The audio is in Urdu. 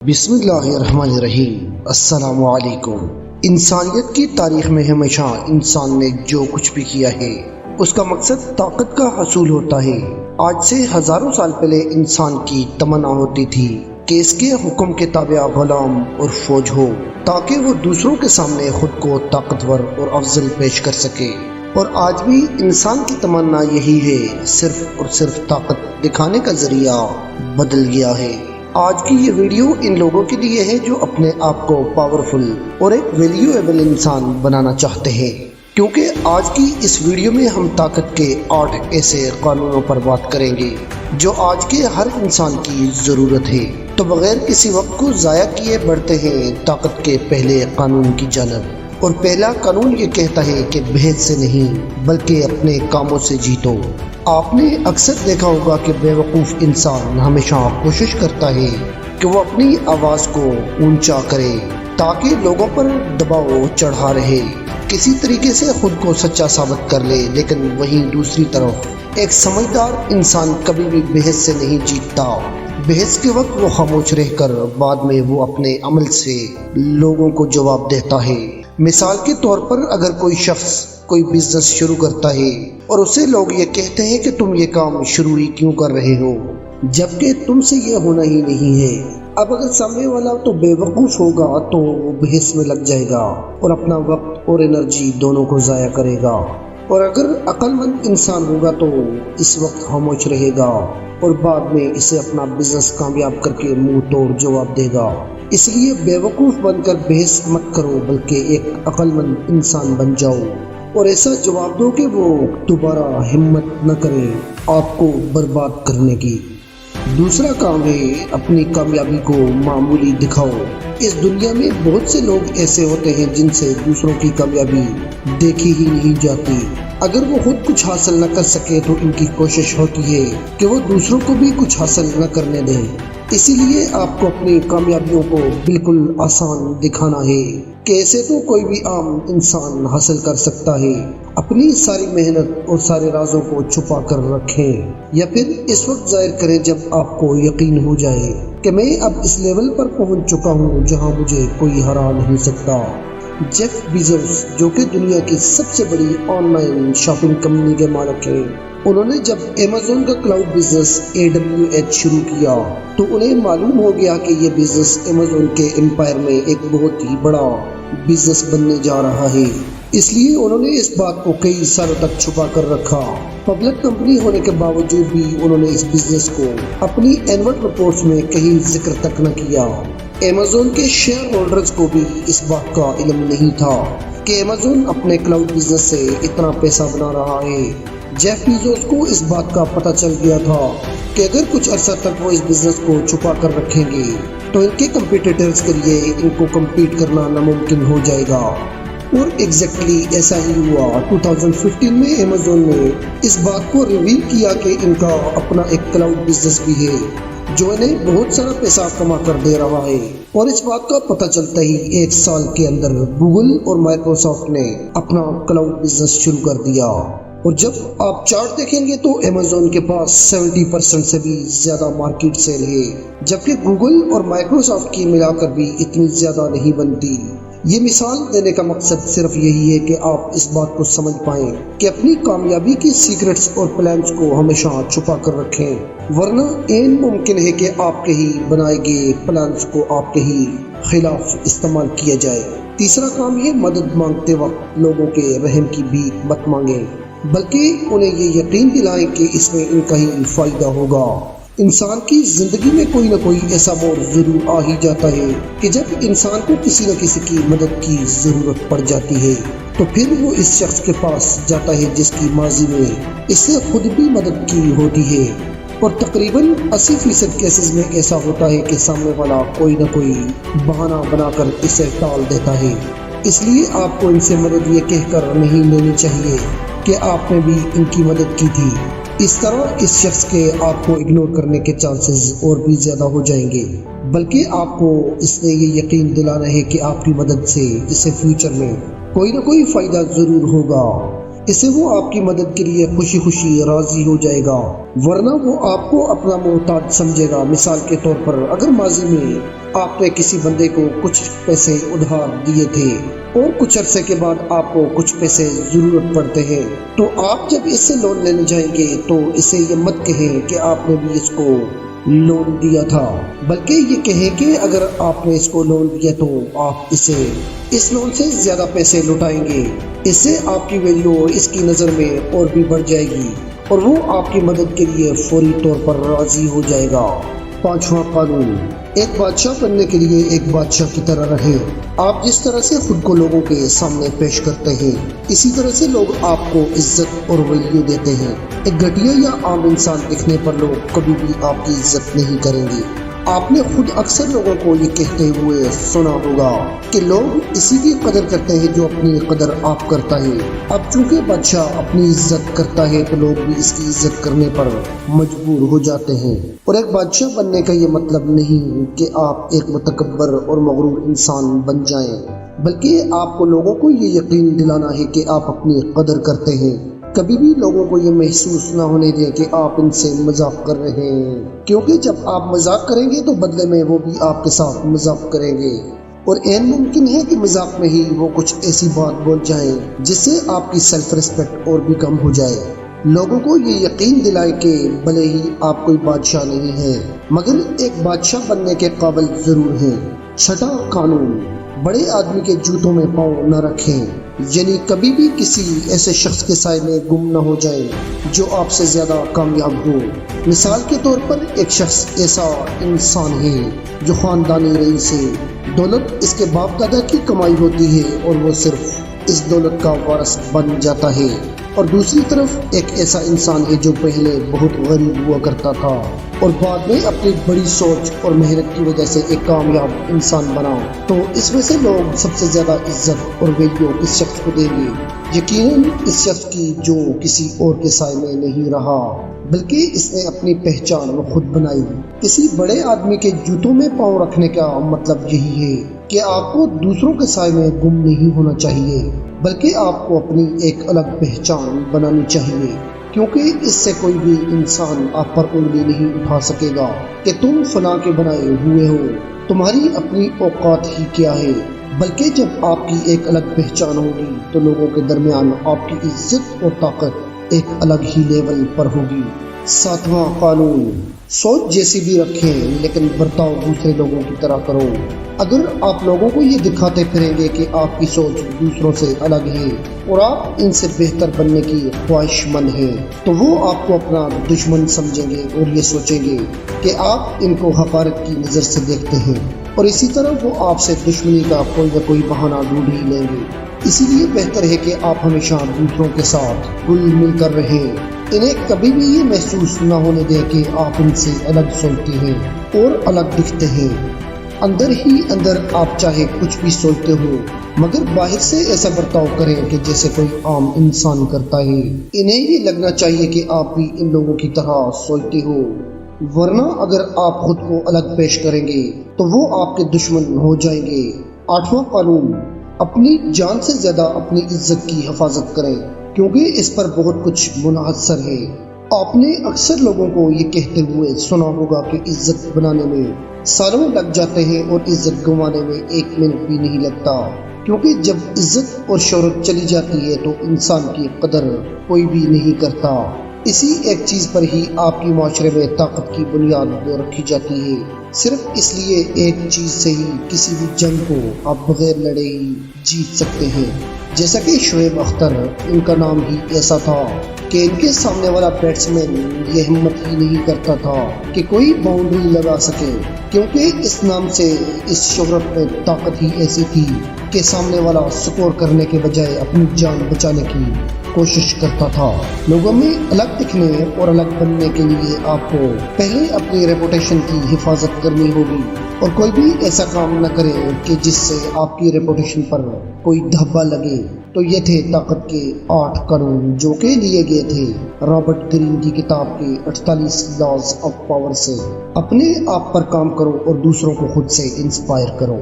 بسم اللہ الرحمن الرحیم۔ السلام علیکم۔ انسانیت کی تاریخ میں ہمیشہ انسان نے جو کچھ بھی کیا ہے اس کا مقصد طاقت کا حصول ہوتا ہے۔ آج سے ہزاروں سال پہلے انسان کی تمنا ہوتی تھی کہ اس کے حکم کے تابع غلام اور فوج ہو تاکہ وہ دوسروں کے سامنے خود کو طاقتور اور افضل پیش کر سکے، اور آج بھی انسان کی تمنا یہی ہے، صرف اور صرف طاقت دکھانے کا ذریعہ بدل گیا ہے۔ آج کی یہ ویڈیو ان لوگوں کے لیے ہے جو اپنے آپ کو پاورفل اور ایک ویلیویبل انسان بنانا چاہتے ہیں، کیونکہ آج کی اس ویڈیو میں ہم طاقت کے 8 ایسے قانونوں پر بات کریں گے جو آج کے ہر انسان کی ضرورت ہے۔ تو بغیر کسی وقت کو ضائع کیے بڑھتے ہیں طاقت کے پہلے قانون کی جانب، اور پہلا قانون یہ کہتا ہے کہ بحث سے نہیں بلکہ اپنے کاموں سے جیتو۔ آپ نے اکثر دیکھا ہوگا کہ بے وقوف انسان ہمیشہ کوشش کرتا ہے کہ وہ اپنی آواز کو اونچا کرے تاکہ لوگوں پر دباؤ چڑھا رہے، کسی طریقے سے خود کو سچا ثابت کر لے، لیکن وہیں دوسری طرف ایک سمجھدار انسان کبھی بھی بحث سے نہیں جیتتا۔ بحث کے وقت وہ خاموش رہ کر بعد میں وہ اپنے عمل سے لوگوں کو جواب دیتا ہے۔ مثال کے طور پر اگر کوئی شخص کوئی بزنس شروع کرتا ہے اور اسے لوگ یہ کہتے ہیں کہ تم یہ کام شروع ہی کیوں کر رہے ہو جبکہ تم سے یہ ہونا ہی نہیں ہے، اب اگر سامنے والا تو بے وقوف ہوگا تو وہ بحث میں لگ جائے گا اور اپنا وقت اور انرجی دونوں کو ضائع کرے گا، اور اگر عقل مند انسان ہوگا تو اس وقت خاموش رہے گا اور بعد میں اسے اپنا بزنس کامیاب کر کے منہ توڑ جواب دے گا۔ اس لیے بے وقوف بن کر بحث مت کرو بلکہ ایک عقل مند انسان بن جاؤ اور ایسا جواب دو کہ وہ دوبارہ ہمت نہ کرے آپ کو برباد کرنے کی۔ دوسرا کام ہے اپنی کامیابی کو معمولی دکھاؤ۔ اس دنیا میں بہت سے لوگ ایسے ہوتے ہیں جن سے دوسروں کی کامیابی دیکھی ہی نہیں جاتی۔ اگر وہ خود کچھ حاصل نہ کر سکے تو ان کی کوشش ہوتی ہے کہ وہ دوسروں کو بھی کچھ حاصل نہ کرنے دیں۔ اسی لیے آپ کو اپنی کامیابیوں کو بالکل آسان دکھانا ہے کہ ایسے تو کوئی بھی عام انسان حاصل کر سکتا ہے۔ اپنی ساری محنت اور سارے رازوں کو چھپا کر رکھیں، یا پھر اس وقت ظاہر کریں جب آپ کو یقین ہو جائے کہ میں اب اس لیول پر پہنچ چکا ہوں جہاں مجھے کوئی ہرا نہیں سکتا۔ جیف بیزوس جو کہ دنیا کی سب سے بڑی آن لائن شاپنگ کمپنی کے مالک ہیں، انہوں نے جب ایمیزون کا کلاؤڈ بزنس AWS شروع کیا تو انہیں معلوم ہو گیا کہ یہ بزنس ایمیزون کے امپائر میں ایک بہت ہی بڑا بزنس بننے جا رہا ہے۔ اس لیے انہوں نے اس بات کو کئی سالوں تک چھپا کر رکھا۔ پبلک کمپنی ہونے کے باوجود بھی انہوں نے اس بزنس کو اپنی اینول رپورٹس میں کہیں ذکر تک نہ کیا۔ ایمیزون کے شیئر ہولڈرز کو بھی اس بات کا علم نہیں تھا کہ ایمیزون اپنے کلاؤڈ بزنس سے اتنا پیسہ بنا رہا ہے۔ جیف بیزوس کو اس بات کا پتہ چل گیا تھا کہ اگر کچھ عرصہ تک وہ اس بزنس کو چھپا کر رکھیں گے تو ان کے کمپیٹیٹرز کے لیے ان کو کمپیٹ کرنا ناممکن ہو جائے گا، اور ایگزیکٹلی ایسا ہی ہوا۔ 2015 میں ایمیزون نے اس بات کو ریویل کیا کہ ان کا اپنا ایک کلاؤڈ بزنس بھی ہے جو انہیں بہت سارا پیسہ کما کر دے رہا ہے، اور اس بات کا پتہ چلتا ہی 1 سال کے اندر گوگل اور مائیکروسافٹ نے اپنا کلاؤڈ بزنس شروع کر دیا۔ اور جب آپ چارٹ دیکھیں گے تو ایمیزون کے پاس 70% سے بھی زیادہ مارکیٹ سیل ہے، جبکہ گوگل اور مائیکروسافٹ کی ملا کر بھی اتنی زیادہ نہیں بنتی۔ یہ مثال دینے کا مقصد صرف یہی ہے کہ آپ اس بات کو سمجھ پائیں کہ اپنی کامیابی کی سیکرٹس اور پلانز کو ہمیشہ چھپا کر رکھیں، ورنہ این ممکن ہے کہ آپ کے ہی بنائے گئے پلانز کو آپ کے ہی خلاف استعمال کیا جائے۔ تیسرا کام ہے مدد مانگتے وقت لوگوں کے رحم کی بھیک مت مانگیں، بلکہ انہیں یہ یقین دلائیں کہ اس میں ان کا ہی فائدہ ہوگا۔ انسان کی زندگی میں کوئی نہ کوئی ایسا موڑ ضرور آ ہی جاتا ہے کہ جب انسان کو کسی نہ کسی کی مدد کی ضرورت پڑ جاتی ہے تو پھر وہ اس شخص کے پاس جاتا ہے جس کی ماضی میں اس سے خود بھی مدد کی ہوتی ہے، اور تقریباً 80% کیسز میں ایسا ہوتا ہے کہ سامنے والا کوئی نہ کوئی بہانہ بنا کر اسے ٹال دیتا ہے۔ اس لیے آپ کو ان سے مدد یہ کہہ کر نہیں لینی چاہیے کہ آپ نے بھی ان کی مدد کی تھی، اس طرح اس شخص کے آپ کو اگنور کرنے کے چانسز اور بھی زیادہ ہو جائیں گے، بلکہ آپ کو اس نے یہ یقین دلانا ہے کہ آپ کی مدد سے اسے فیوچر میں کوئی نہ کوئی فائدہ ضرور ہوگا۔ اسے وہ آپ کی مدد کے لیے خوشی خوشی راضی ہو جائے گا، ورنہ وہ آپ کو اپنا محتاج سمجھے گا۔ مثال کے طور پر اگر ماضی میں آپ نے کسی بندے کو کچھ پیسے ادھار دیے تھے اور کچھ عرصے کے بعد آپ کو کچھ پیسے ضرورت پڑتے ہیں، تو آپ جب اس سے لون لینے جائیں گے تو اسے یہ مت کہیں کہ آپ نے بھی اس کو لون دیا تھا، بلکہ یہ کہیں کہ اگر آپ نے اس کو لون دیا تو آپ اسے اس لون سے زیادہ پیسے لوٹائیں گے۔ اس سے آپ کی ویلیو اس کی نظر میں اور بھی بڑھ جائے گی اور وہ آپ کی مدد کے لیے فوری طور پر راضی ہو جائے گا۔ 5واں قانون، ایک بادشاہ بننے کے لیے ایک بادشاہ کی طرح رہیں۔ آپ جس طرح سے خود کو لوگوں کے سامنے پیش کرتے ہیں، اسی طرح سے لوگ آپ کو عزت اور ویلیو دیتے ہیں۔ ایک گھٹیا یا عام انسان دکھنے پر لوگ کبھی بھی آپ کی عزت نہیں کریں گے۔ آپ نے خود اکثر لوگوں کو یہ کہتے ہوئے سنا ہوگا کہ لوگ اسی کی قدر کرتے ہیں جو اپنی قدر آپ کرتا ہے۔ اب چونکہ بادشاہ اپنی عزت کرتا ہے تو لوگ بھی اس کی عزت کرنے پر مجبور ہو جاتے ہیں۔ اور ایک بادشاہ بننے کا یہ مطلب نہیں کہ آپ ایک متکبر اور مغرور انسان بن جائیں، بلکہ آپ کو لوگوں کو یہ یقین دلانا ہے کہ آپ اپنی قدر کرتے ہیں۔ کبھی بھی لوگوں کو یہ محسوس نہ ہونے دیں کہ آپ ان سے مذاق کر رہے ہیں، کیونکہ جب آپ مذاق کریں گے تو بدلے میں وہ بھی آپ کے ساتھ مذاق کریں گے، اور این ممکن ہے کہ مذاق میں ہی وہ کچھ ایسی بات بول جائیں جس سے آپ کی سیلف ریسپیکٹ اور بھی کم ہو جائے۔ لوگوں کو یہ یقین دلائیں کہ بھلے ہی آپ کوئی بادشاہ نہیں ہیں مگر ایک بادشاہ بننے کے قابل ضرور ہیں۔ 6واں قانون، بڑے آدمی کے جوتوں میں پاؤں نہ رکھیں، یعنی کبھی بھی کسی ایسے شخص کے سائے میں گم نہ ہو جائیں جو آپ سے زیادہ کامیاب ہو۔ مثال کے طور پر ایک شخص ایسا انسان ہے جو خاندانی رئیس ہے، دولت اس کے باپ دادا کی کمائی ہوتی ہے اور وہ صرف اس دولت کا وارث بن جاتا ہے، اور دوسری طرف ایک ایسا انسان ہے جو پہلے بہت غریب ہوا کرتا تھا اور بعد میں اپنی بڑی سوچ اور محنت کی وجہ سے ایک کامیاب انسان بنا۔ تو اس میں سے لوگ سب سے زیادہ عزت اور ویلیو اس شخص کو دیں گے، یقیناً اس شخص کی جو کسی اور کے سائے میں نہیں رہا بلکہ اس نے اپنی پہچان خود بنائی۔ کسی بڑے آدمی کے جوتوں میں پاؤں رکھنے کا مطلب یہی ہے کہ آپ کو دوسروں کے سائے میں گم نہیں ہونا چاہیے، بلکہ آپ کو اپنی ایک الگ پہچان بنانی چاہیے، کیونکہ اس سے کوئی بھی انسان آپ پر انگلی نہیں اٹھا سکے گا کہ تم فلاں کے بنائے ہوئے ہو، تمہاری اپنی اوقات ہی کیا ہے، بلکہ جب آپ کی ایک الگ پہچان ہوگی تو لوگوں کے درمیان آپ کی عزت اور طاقت ایک الگ ہی لیول پر ہوگی۔ 7واں قانون، سوچ جیسی بھی رکھیں لیکن برتاؤ دوسرے لوگوں کی طرح کرو۔ اگر آپ لوگوں کو یہ دکھاتے پھریں گے کہ آپ کی سوچ دوسروں سے الگ ہے اور آپ ان سے بہتر بننے کی خواہش مند ہیں تو وہ آپ کو اپنا دشمن سمجھیں گے اور یہ سوچیں گے کہ آپ ان کو حقارت کی نظر سے دیکھتے ہیں، اور اسی طرح وہ آپ سے دشمنی کا کوئی نہ کوئی بہانہ ڈھونڈ ہی لیں گے۔ اسی لیے بہتر ہے کہ آپ ہمیشہ دوسروں کے ساتھ گل مل کر رہیں، انہیں کبھی بھی یہ محسوس نہ ہونے دیں کہ آپ ان سے الگ سوچتے ہیں اور الگ دکھتے ہیں۔ اندر ہی اندر آپ چاہے کچھ بھی سوچتے ہو مگر باہر سے ایسا برتاؤ کریں کہ جیسے کوئی عام انسان کرتا ہے، انہیں یہ لگنا چاہیے کہ آپ بھی ان لوگوں کی طرح سوچتے ہو، ورنہ اگر آپ خود کو الگ پیش کریں گے تو وہ آپ کے دشمن ہو جائیں گے۔ 8واں قانون، اپنی جان سے زیادہ اپنی عزت کی حفاظت کریں، کیونکہ اس پر بہت کچھ منحصر ہے۔ آپ نے اکثر لوگوں کو یہ کہتے ہوئے سنا ہوگا کہ عزت بنانے میں سالوں لگ جاتے ہیں اور عزت گنوانے میں 1 منٹ بھی نہیں لگتا، کیونکہ جب عزت اور شہرت چلی جاتی ہے تو انسان کی قدر کوئی بھی نہیں کرتا۔ اسی ایک چیز پر ہی آپ کی معاشرے میں طاقت کی بنیاد رکھی جاتی ہے، صرف اس لیے ایک چیز سے ہی کسی بھی جنگ کو آپ بغیر لڑے ہی جیت سکتے ہیں، جیسا کہ شعیب اختر، ان کا نام ہی ایسا تھا کہ ان کے سامنے والا بیٹسمین یہ ہمت ہی نہیں کرتا تھا کہ کوئی باؤنڈری لگا سکے، کیونکہ اس نام سے اس شہرت میں طاقت ہی ایسی تھی کہ سامنے والا سکور کرنے کے بجائے اپنی جان بچانے کی کوشش کرتا تھا۔ لوگوں میں الگ دکھنے اور الگ بننے کے لیے آپ کو پہلے اپنی ریپوٹیشن کی حفاظت کرنی ہوگی، اور کوئی بھی ایسا کام نہ کرے کہ جس سے آپ کی ریپوٹیشن پر کوئی دھبا لگے۔ تو یہ تھے طاقت کے 8 قانون جو کہ لیے گئے تھے رابرٹ گرین کی کتاب کے 48 لاز آف پاور سے۔ اپنے آپ پر کام کرو اور دوسروں کو خود سے انسپائر کرو۔